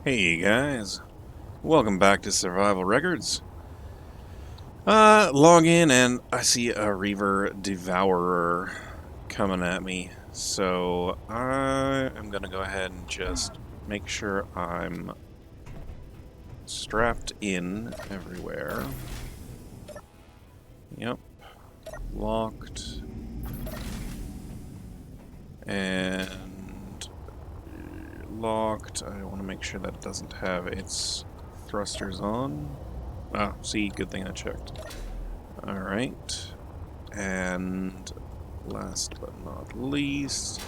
Hey guys, welcome back to Survival Records. Log in and I see a Reaver Devourer coming at me. So I am gonna go ahead and just make sure I'm strapped in everywhere. Yep, locked. And locked. I want to make sure that it doesn't have its thrusters on. Ah, see, good thing I checked. Alright. And last but not least,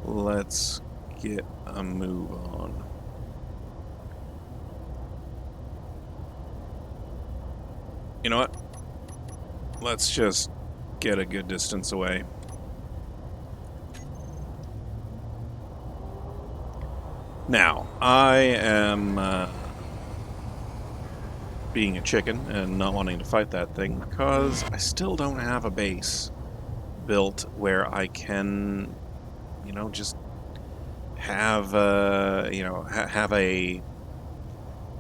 let's get a move on. You know what? Let's just get a good distance away. Now, I am being a chicken and not wanting to fight that thing because I still don't have a base built where I can, just have have a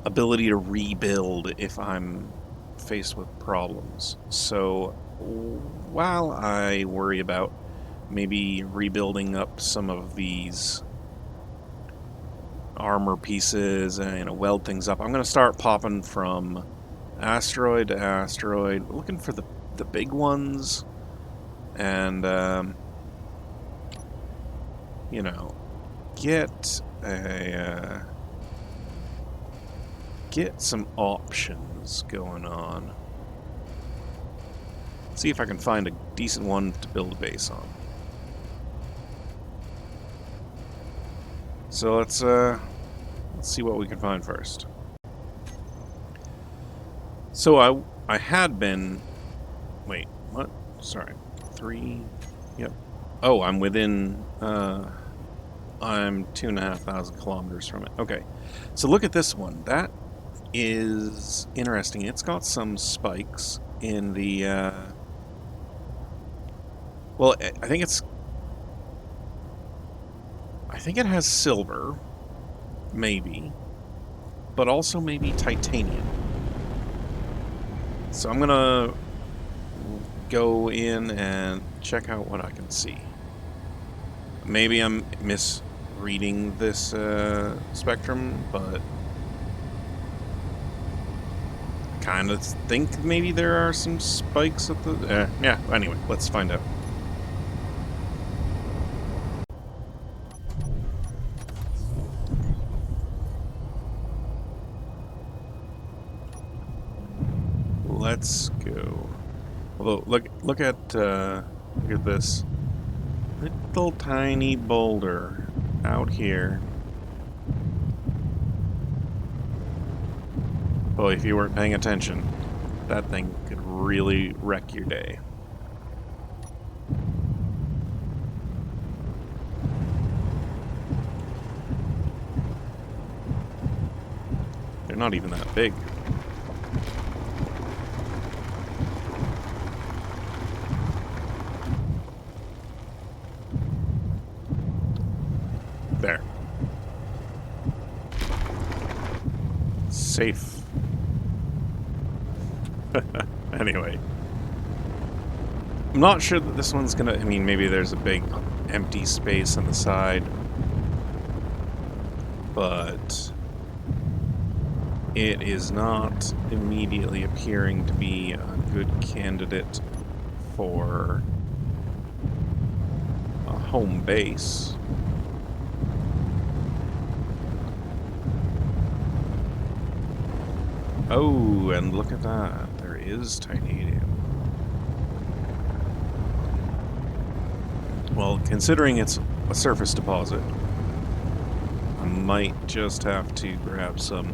ability to rebuild if I'm faced with problems. So while I worry about maybe rebuilding up some of these armor pieces and weld things up, I'm going to start popping from asteroid to asteroid, looking for the big ones, and get a get some options going on. See if I can find a decent one to build a base on. So let's see what we can find first. So I had been, wait, what? Sorry, 3. Yep. Oh, I'm within. I'm 2,500 kilometers from it. Okay, so look at this one. That is interesting. It's got some spikes in the. Well, I think it's. I think it has silver, maybe, but also maybe titanium. So I'm gonna go in and check out what I can see. Maybe I'm misreading this spectrum, but I kind of think maybe there are some spikes at the... yeah, anyway, let's find out. Let's go. Although, look at this little tiny boulder out here. Boy, if you weren't paying attention, that thing could really wreck your day. They're not even that big. There. Safe. Anyway. I'm not sure that this one's gonna... I mean, maybe there's a big empty space on the side. But it is not immediately appearing to be a good candidate for a home base. Oh, and look at that. There is titanium. Well, considering it's a surface deposit, I might just have to grab some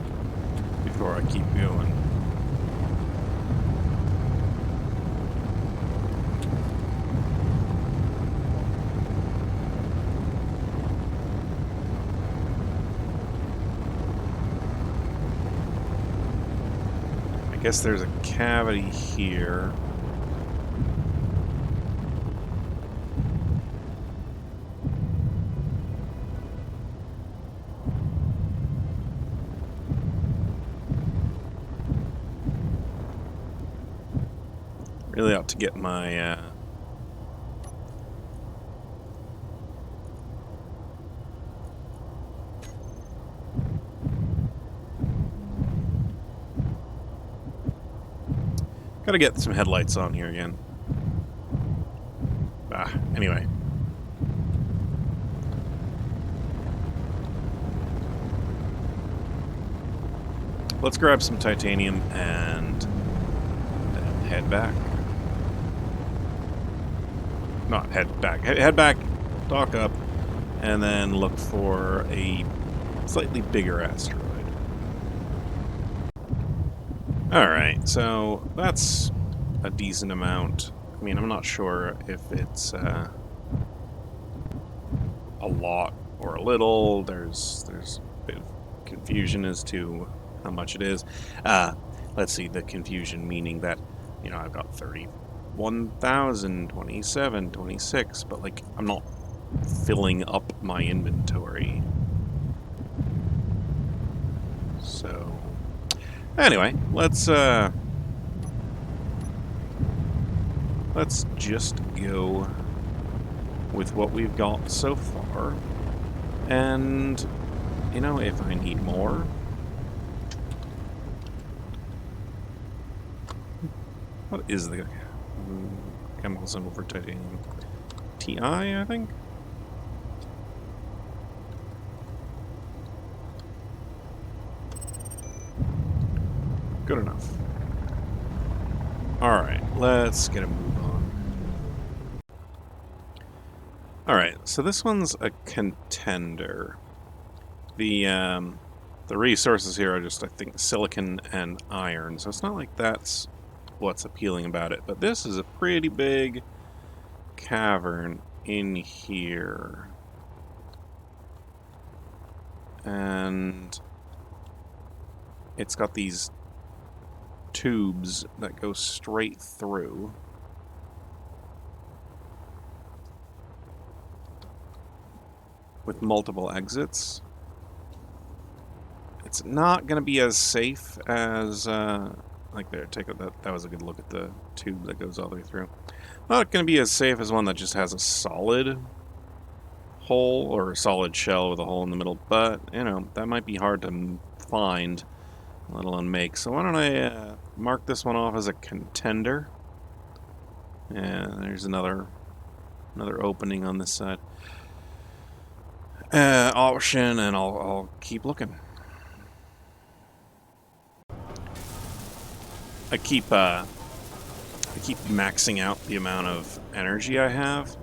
before I keep going. I guess there's a cavity here. Really ought to get my gotta get some headlights on here again. Anyway. Let's grab some titanium and then head back. Not head back. Head back, dock up, and then look for a slightly bigger asteroid. Alright, so that's a decent amount. I mean, I'm not sure if it's a lot or a little. There's a bit of confusion as to how much it is. Let's see, the confusion meaning that, you know, I've got 31,000, 27, 26, but like, I'm not filling up my inventory. So, anyway, let's just go with what we've got so far. And, you know, if I need more, what is the chemical symbol for titanium? TI, I think? Good enough. Alright, let's get a move on. Alright, so this one's a contender. The resources here are just, I think, silicon and iron, so it's not like that's what's appealing about it, but this is a pretty big cavern in here. And it's got these tubes that go straight through. With multiple exits. It's not going to be as safe as, like there, take a, that was a good look at the tube that goes all the way through. Not going to be as safe as one that just has a solid hole, or a solid shell with a hole in the middle, but, you know, that might be hard to find, let alone make. So why don't I mark this one off as a contender. And there's another opening on this side. Option, and I'll keep looking. I keep maxing out the amount of energy I have,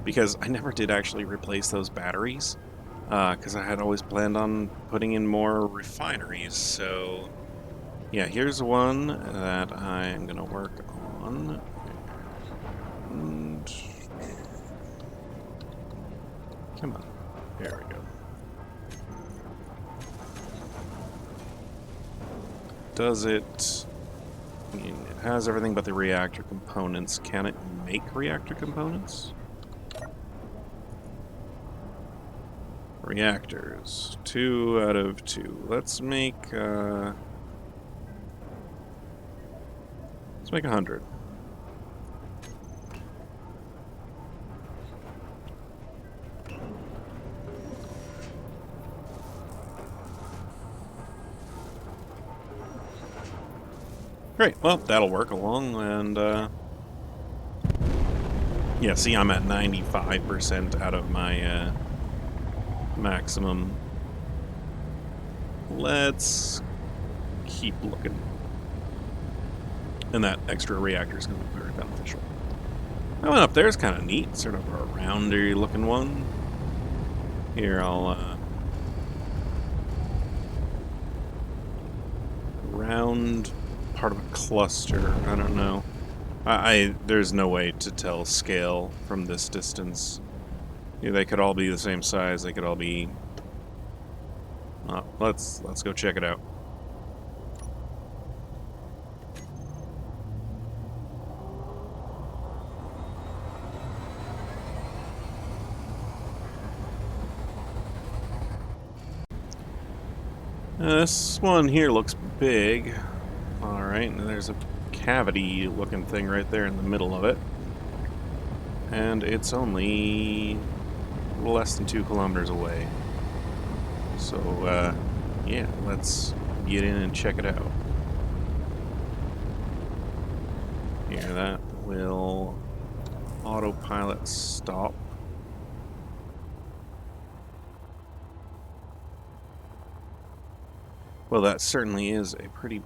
because I never did actually replace those batteries, because I had always planned on putting in more refineries. So yeah, here's one that I'm gonna work on. And come on, there we go. Does it? I mean, it has everything but the reactor components. Can it make reactor components? Reactors. 2 out of 2. Let's make 100. Great, well, that'll work along, and, yeah, see, I'm at 95% out of my, maximum. Let's keep looking. And that extra reactor is going to be very beneficial. That one up there is kind of neat, sort of a rounder looking one. Here, I'll, round part of a cluster. I don't know. There's no way to tell scale from this distance. Yeah, they could all be the same size. They could all be. Let's go check it out. This one here looks big. Alright, and there's a cavity looking thing right there in the middle of it. And it's only less than 2 kilometers away. So, yeah, let's get in and check it out. Here, that will autopilot stop. Well, that certainly is a pretty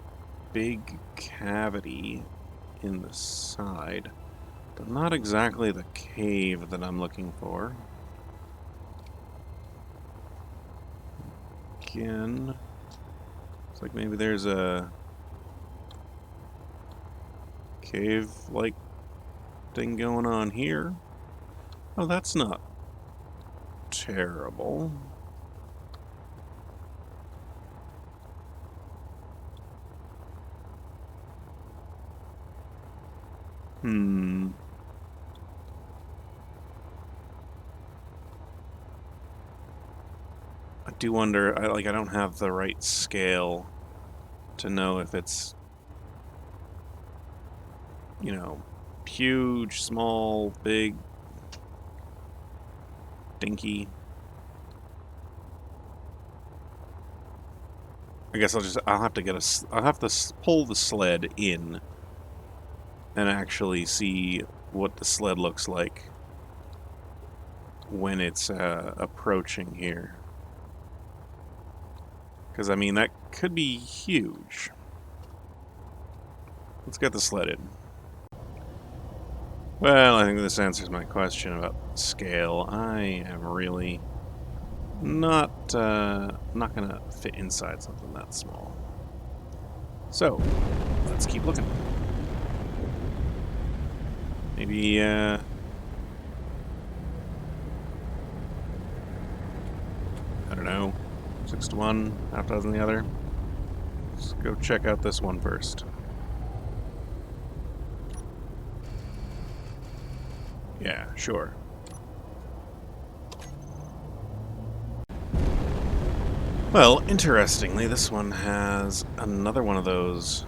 big cavity in the side, but not exactly the cave that I'm looking for. Again, looks like maybe there's a cave-like thing going on here. Oh, that's not terrible. I do wonder, I don't have the right scale to know if it's, you know, huge, small, big, dinky. I guess I'll have to pull the sled in and actually see what the sled looks like when it's approaching here. Because, I mean, that could be huge. Let's get the sled in. Well, I think this answers my question about scale. I am really not gonna fit inside something that small. So, let's keep looking. Maybe, I don't know, 6 to 1, half dozen the other. Let's go check out this one first. Yeah, sure. Well, interestingly, this one has another one of those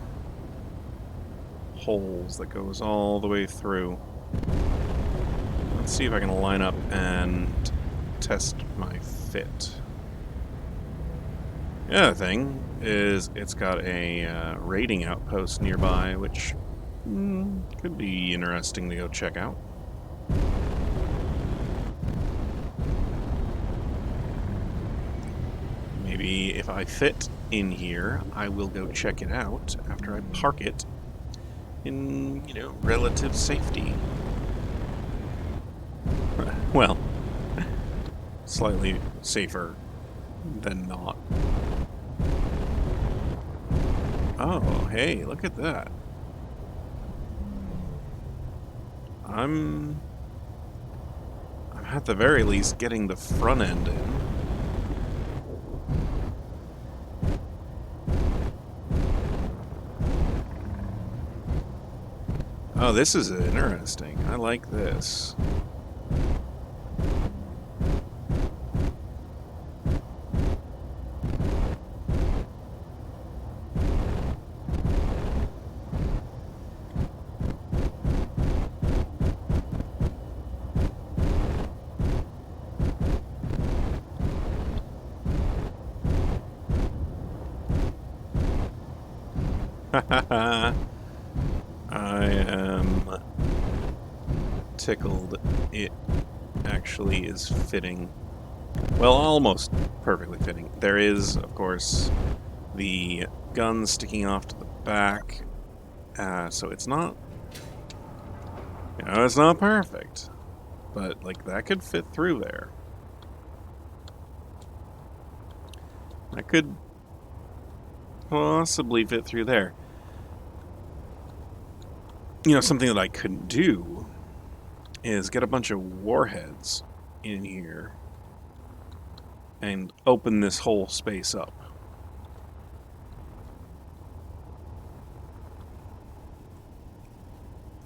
holes that goes all the way through. Let's see if I can line up and test my fit. The other thing is it's got a raiding outpost nearby, which could be interesting to go check out. Maybe if I fit in here, I will go check it out after I park it in, you know, relative safety. Well, slightly safer than not. Oh, hey, look at that. I'm at the very least getting the front end in. Oh, this is interesting. I like this. I am tickled. It actually is fitting. Well, almost perfectly fitting. There is, of course, the gun sticking off to the back, so it's not, you know, it's not perfect, but like that could fit through there. That could possibly fit through there. You know, something that I couldn't do is get a bunch of warheads in here and open this whole space up.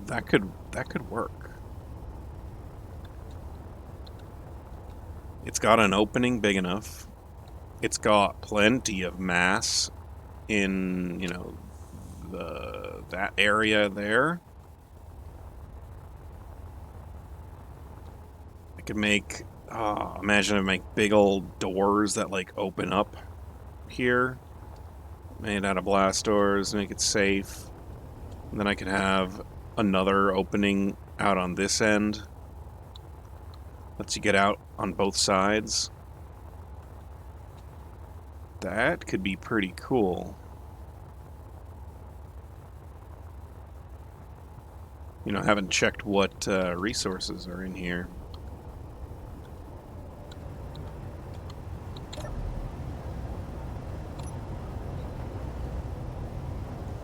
That could work. It's got an opening big enough. It's got plenty of mass in, you know, that area there. I could make, imagine I make big old doors that like open up here, made out of blast doors, make it safe. And then I could have another opening out on this end. Lets you get out on both sides. That could be pretty cool. You know, I haven't checked what resources are in here.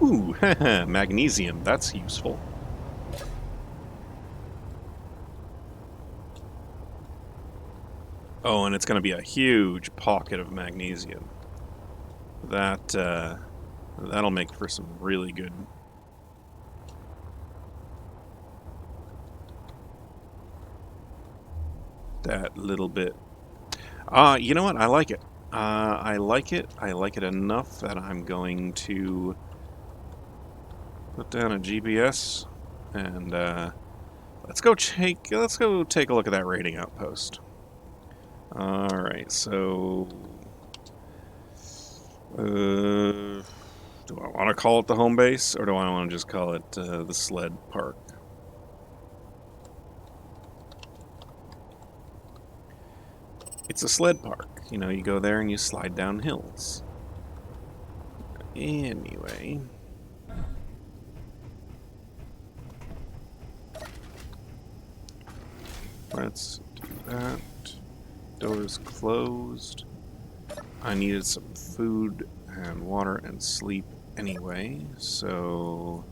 Ooh, magnesium, that's useful. Oh, and it's going to be a huge pocket of magnesium. That'll make for some really good. That little bit. You know what? I like it. I like it. I like it enough that I'm going to put down a GPS and let's go take a look at that raiding outpost. All right, so do I want to call it the home base, or do I want to just call it the sled park? It's a sled park. You know, you go there and you slide down hills. Anyway. Let's do that. Doors closed. I needed some food and water and sleep anyway, so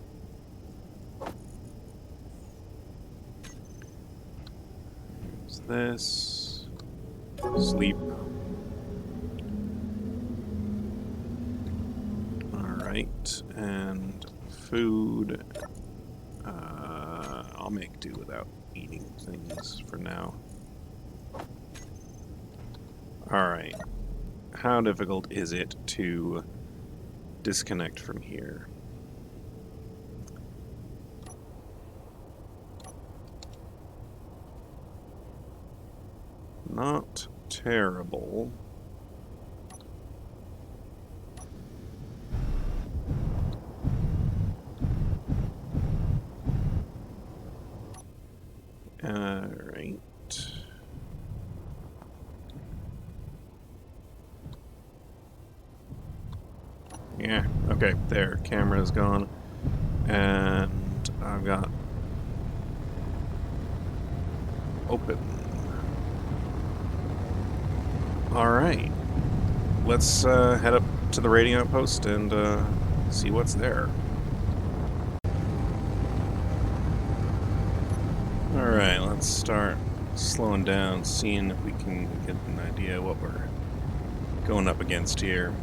here's this. Sleep. Alright, and food. I'll make do without eating things for now. Alright. How difficult is it to disconnect from here? Not terrible. Alright. Yeah, okay, there. Camera's gone. And I've got open. Alright. Let's head up to the raiding outpost and see what's there. Alright, let's start slowing down, seeing if we can get an idea what we're going up against here.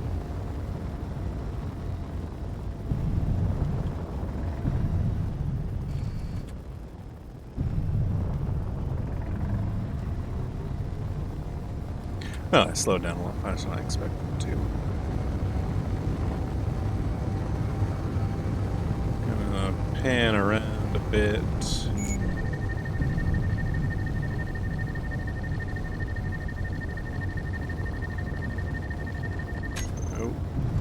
Oh, I slowed down a lot faster than I expected to. Gonna pan around a bit. Oh,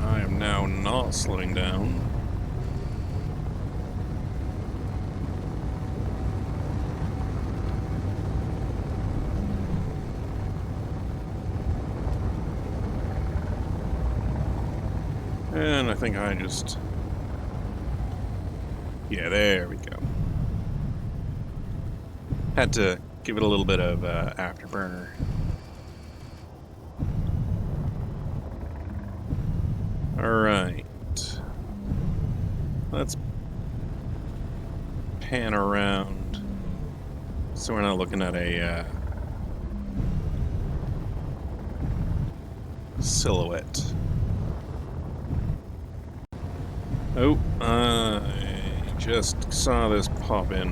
I am now not slowing down. And I think I just... Yeah, there we go. Had to give it a little bit of afterburner. Alright. Let's pan around so we're not looking at a silhouette. Oh, I just saw this pop in.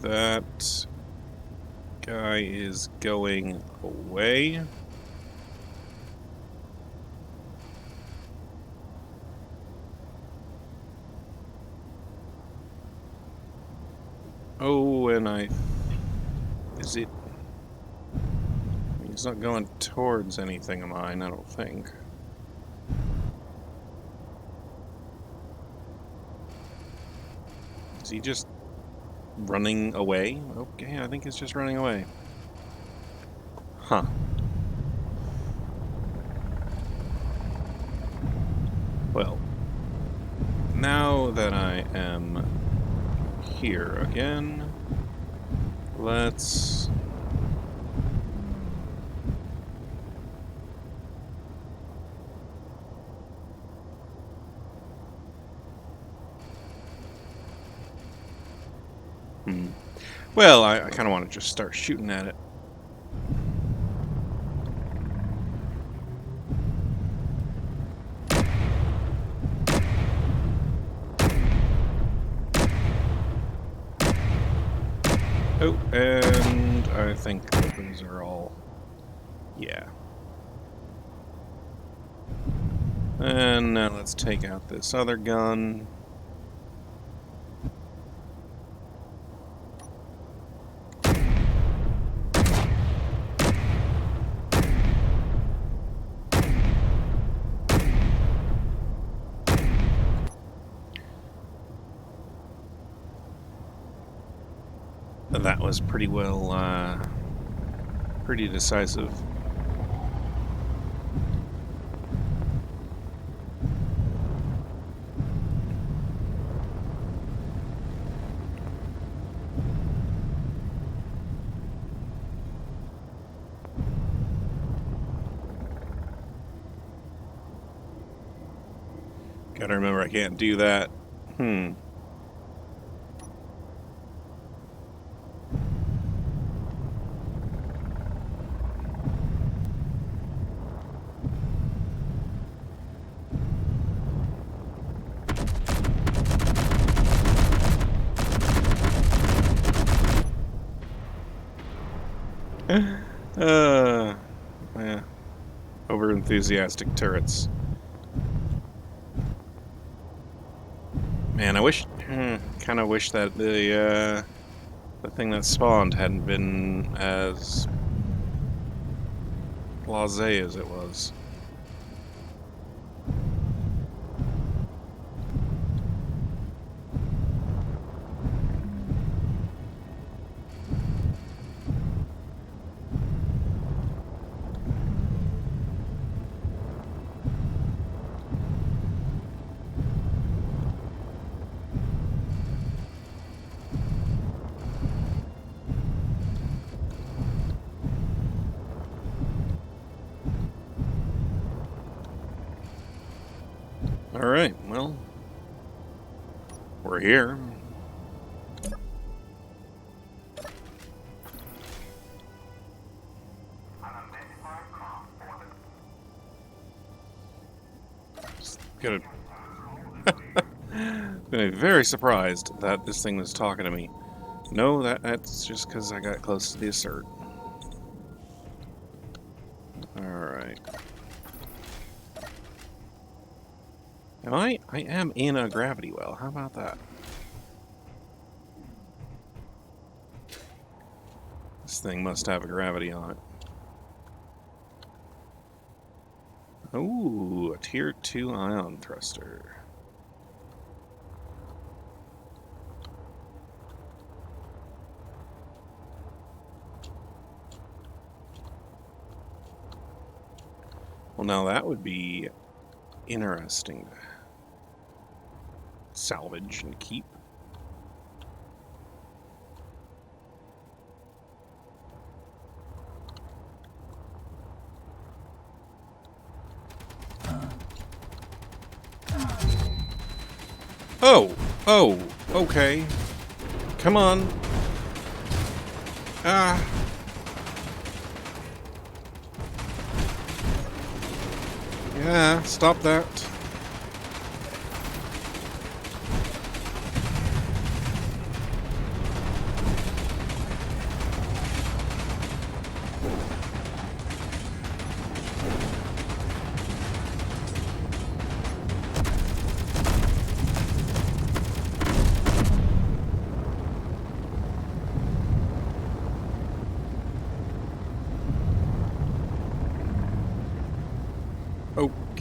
that guy is going away. Oh, and is it? He's not going towards anything of mine, I don't think. Is he just running away? Okay, I think he's just running away. Huh. Well, now that I am here again, let's... Well, I kind of want to just start shooting at it. Oh, and I think those are all... Yeah. And now let's take out this other gun. That was pretty well, pretty decisive. Gotta remember I can't do that. Yeah. Over-enthusiastic turrets. Man, I wish, kind of wish that the thing that spawned hadn't been as blasé as it was. Alright, well, we're here. Just gotta... I'm very surprised that this thing was talking to me. No, that's just because I got close to the assert. Alright. I am in a gravity well. How about that? This thing must have a gravity on it. Ooh, a tier 2 ion thruster. Well, now that would be interesting to salvage and keep. Oh, okay. Come on. Ah. Yeah, stop that.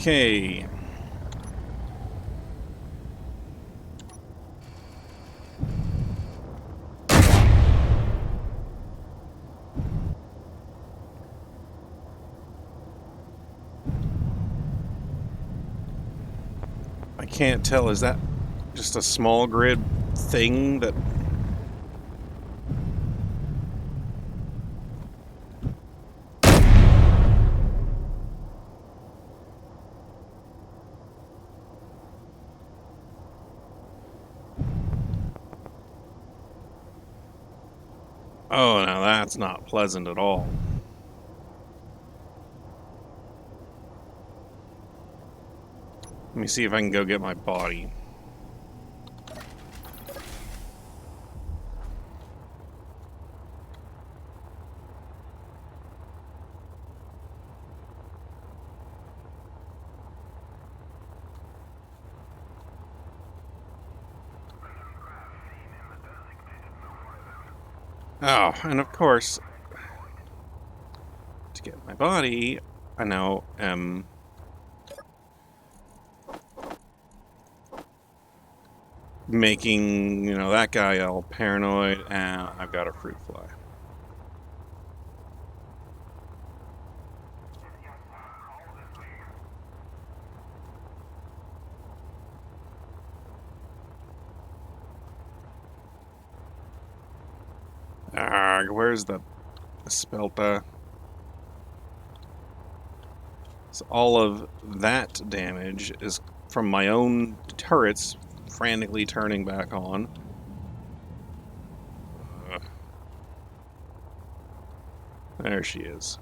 Okay. I can't tell, is that just a small grid thing that... Oh, now that's not pleasant at all. Let me see if I can go get my body. Oh, and of course, to get my body, I now am making, you know, that guy all paranoid, and I've got a fruit fly. Where's the Spelta? So all of that damage is from my own turrets frantically turning back on. There she is.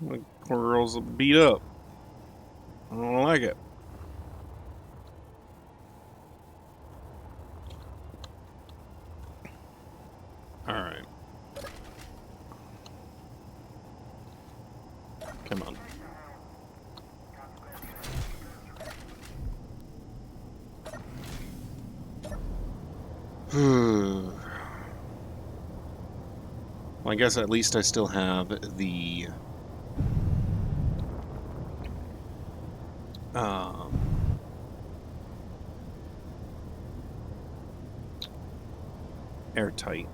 The girl's beat up. I don't like it. Alright. Come on. Well, I guess at least I still have the airtight.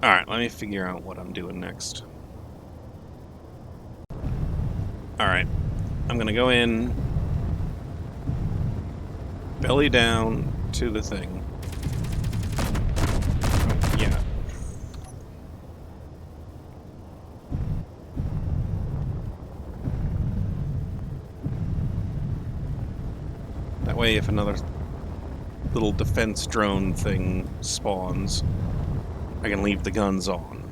Alright, let me figure out what I'm doing next. Alright, I'm gonna go in, belly down to the thing. Oh, yeah. That way, if another little defense drone thing spawns, I can leave the guns on.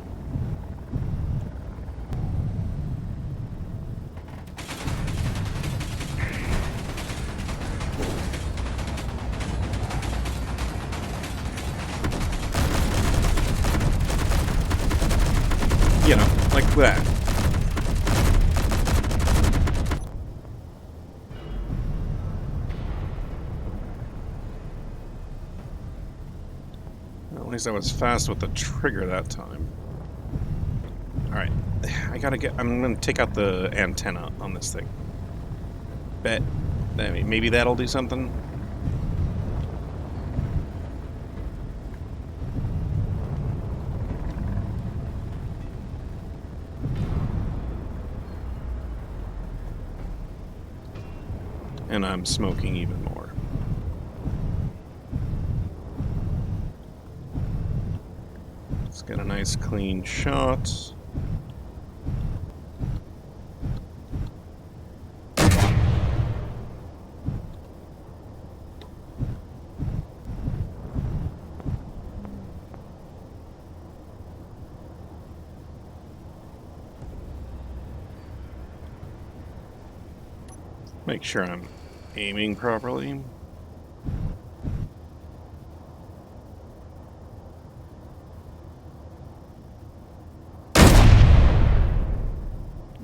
You know, like that. At least I was fast with the trigger that time. Alright, I'm gonna take out the antenna on this thing. Bet, maybe that'll do something? And I'm smoking even more. Let's get a nice clean shot. Make sure I'm aiming properly.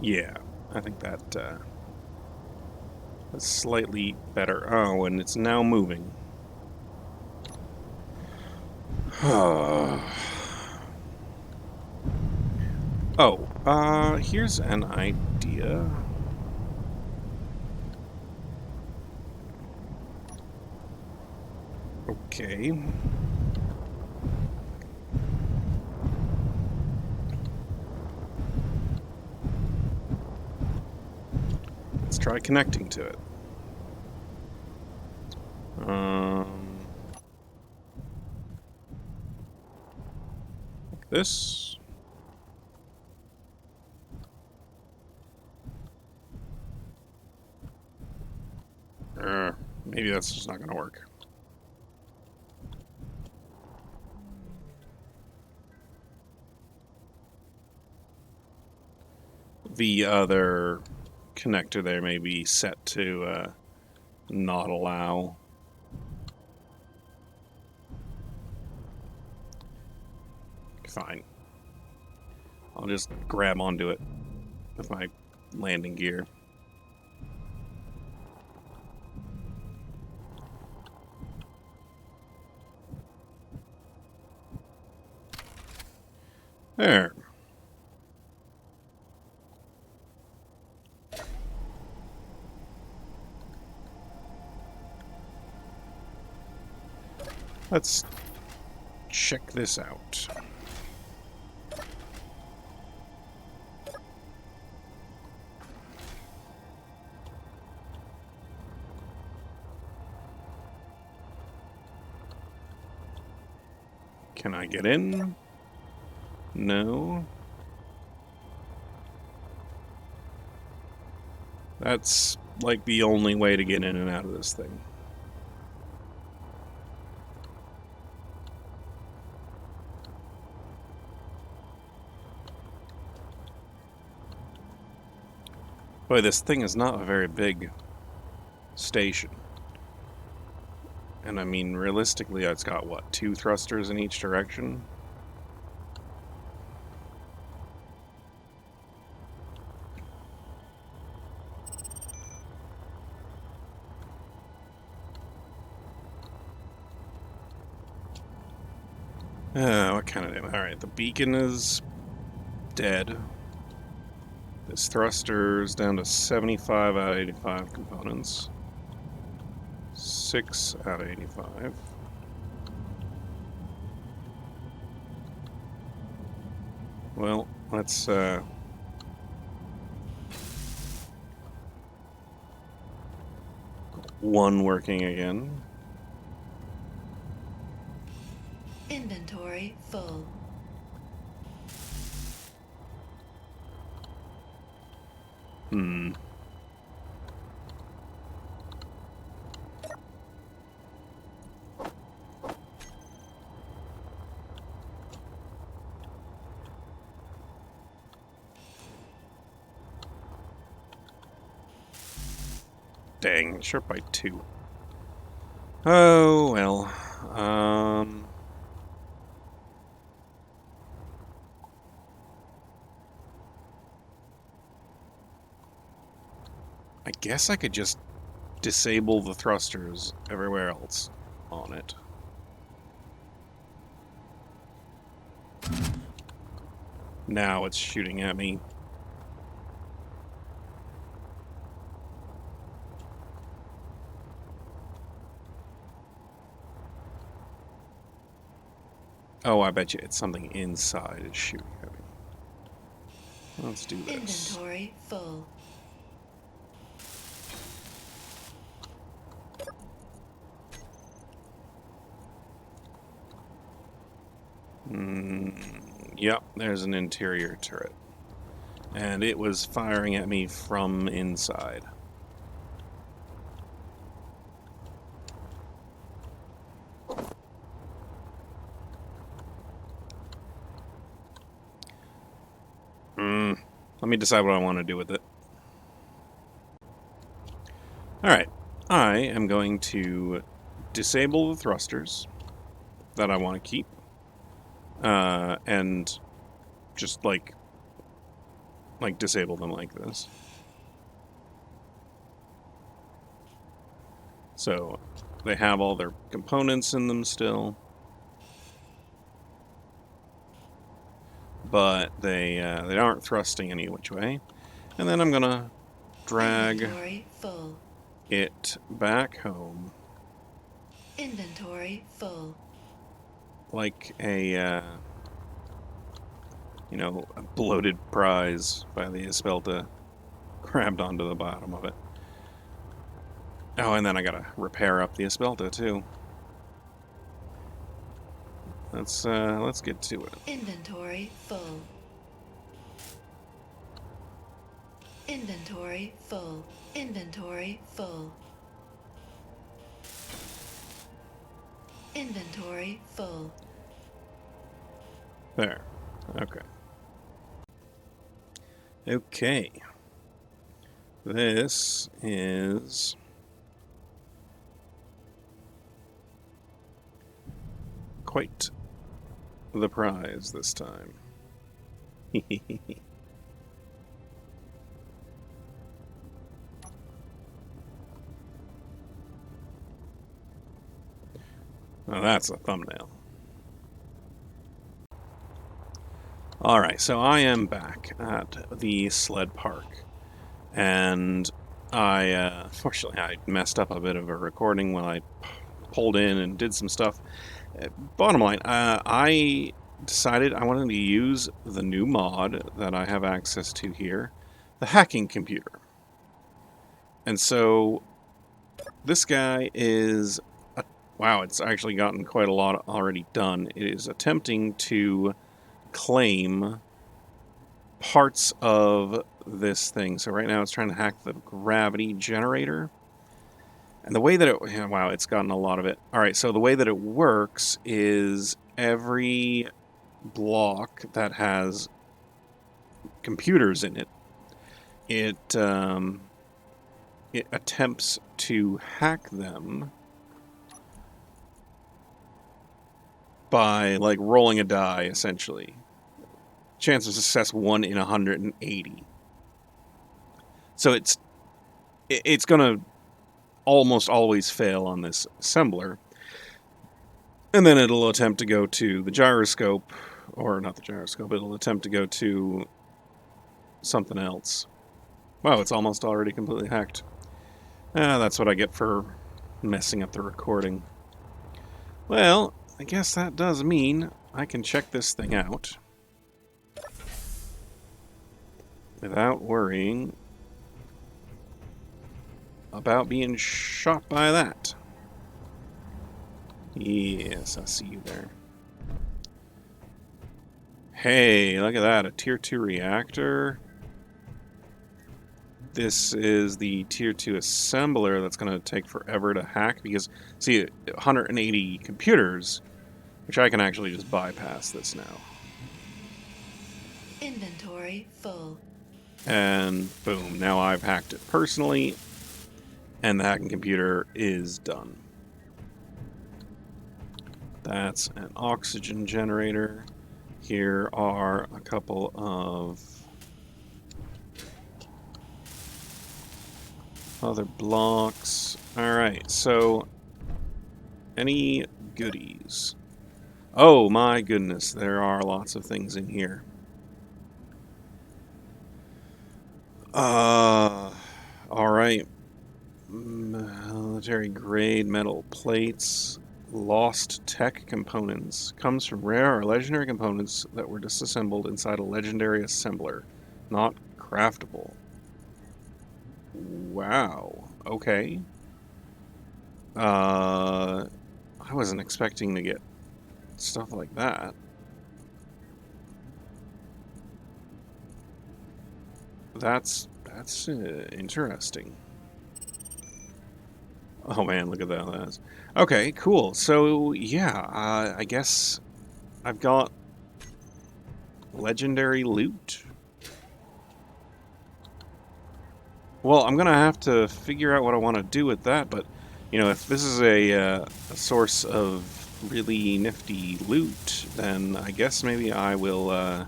Yeah. I think that is slightly better. Oh, and it's now moving. Oh, here's an idea. Okay. Let's try connecting to it. Like this. Maybe that's just not going to work. The other connector there may be set to not allow. Fine. I'll just grab onto it with my landing gear. There. Let's check this out. Can I get in? No. That's like the only way to get in and out of this thing. Boy, this thing is not a very big station. And I mean, realistically, it's got, what, 2 thrusters in each direction? What kind of... Alright, the beacon is dead. This thruster's down to 75 out of 85 components. 6 out of 85. Well, let's one working again. Inventory full. Dang, short by 2. Oh, well. I guess I could just disable the thrusters everywhere else on it. Now it's shooting at me. Oh, I bet you it's something inside is shooting at me. Let's do this. Inventory full. Yep, there's an interior turret. And it was firing at me from inside. Let me decide what I want to do with it. Alright, I am going to disable the thrusters that I want to keep. And just like disable them like this. So they have all their components in them still, but they aren't thrusting any which way. And then I'm gonna drag Inventory full. it back home Inventory full. like a you know, a bloated prize by the Espelta grabbed onto the bottom of it. Oh, and then I gotta repair up the Espelta too. Let's get to it. Inventory full. Inventory full. Inventory full. Inventory full. There. Okay. Okay. This is quite the prize this time. Now that's a thumbnail. Alright, so I am back at the sled park. And fortunately, I messed up a bit of a recording when I pulled in and did some stuff. Bottom line, I decided I wanted to use the new mod that I have access to here, the hacking computer. And so this guy is, wow, it's actually gotten quite a lot already done. It is attempting to claim parts of this thing. So right now it's trying to hack the gravity generator. And the way that it, wow, it's gotten a lot of it. All right, so the way that it works is every block that has computers in it, it attempts to hack them by like rolling a die, essentially. Chance of success 1 in 180. So it's gonna almost always fail on this assembler. And then it'll attempt to go to the gyroscope, or not the gyroscope, it'll attempt to go to something else. Wow, it's almost already completely hacked. That's what I get for messing up the recording. Well, I guess that does mean I can check this thing out without worrying about being shot by that. Yes, I see you there. Hey, look at that, a tier 2 reactor. This is the tier 2 assembler that's going to take forever to hack because, see, 180 computers, which I can actually just bypass this now. Inventory full. And boom, now I've hacked it personally, and the hacking computer is done. That's an oxygen generator. Here are a couple of other blocks. Alright, so any goodies? Oh my goodness, there are lots of things in here. Alright. Military grade metal plates. Lost tech components. Comes from rare or legendary components that were disassembled inside a legendary assembler. Not craftable. Wow. Okay. I wasn't expecting to get stuff like that. That's interesting. Oh man, look at that. Okay, cool. So yeah, I guess I've got legendary loot. Well, I'm gonna have to figure out what I want to do with that, but you know, if this is a source of really nifty loot, then I guess maybe I will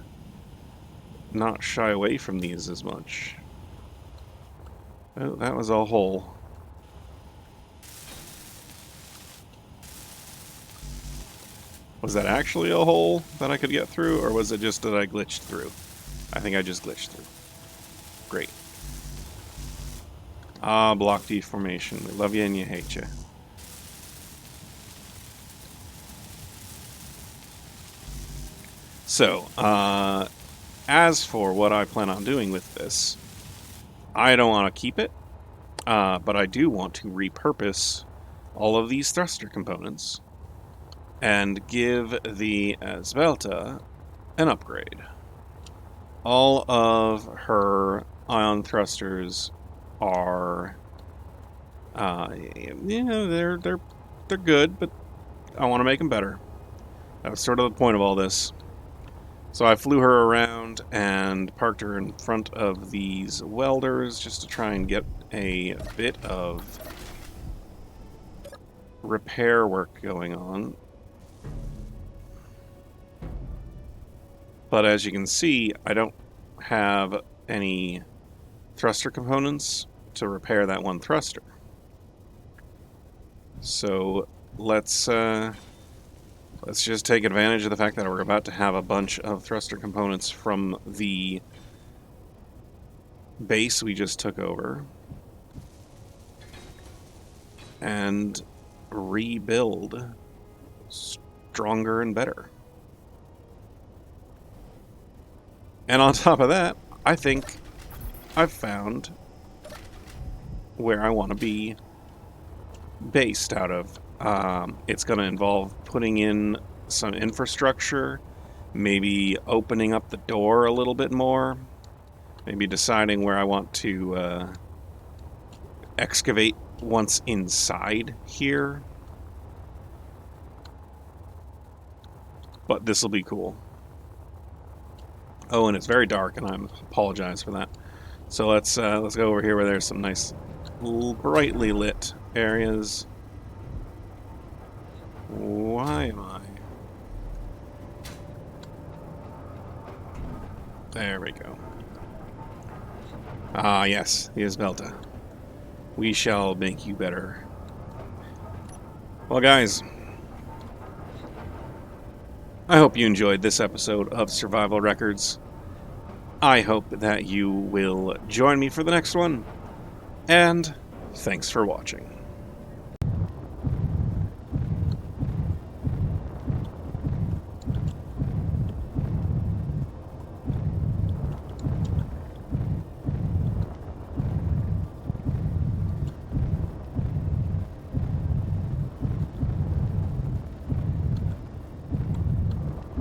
not shy away from these as much. Oh, that was all whole. Was that actually a hole that I could get through, or was it just that I glitched through? I think I just glitched through. Great. Ah, block deformation. We love you and you hate you. So, as for what I plan on doing with this, I don't want to keep it, but I do want to repurpose all of these thruster components and give the Esbelta an upgrade. All of her ion thrusters are, they're good, but I want to make them better. That was sort of the point of all this. So I flew her around and parked her in front of these welders just to try and get a bit of repair work going on. But as you can see, I don't have any thruster components to repair that one thruster. So let's just take advantage of the fact that we're about to have a bunch of thruster components from the base we just took over and rebuild stronger and better. And on top of that, I think I've found where I want to be based out of. It's going to involve putting in some infrastructure, maybe opening up the door a little bit more, maybe deciding where I want to excavate once inside here. But this will be cool. Oh, and it's very dark, and I apologize for that. So let's go over here where there's some nice, brightly lit areas. Why am I? There we go. Ah, yes, the Esbelta. We shall make you better. Well, guys, I hope you enjoyed this episode of Survival Records. I hope that you will join me for the next one, and thanks for watching.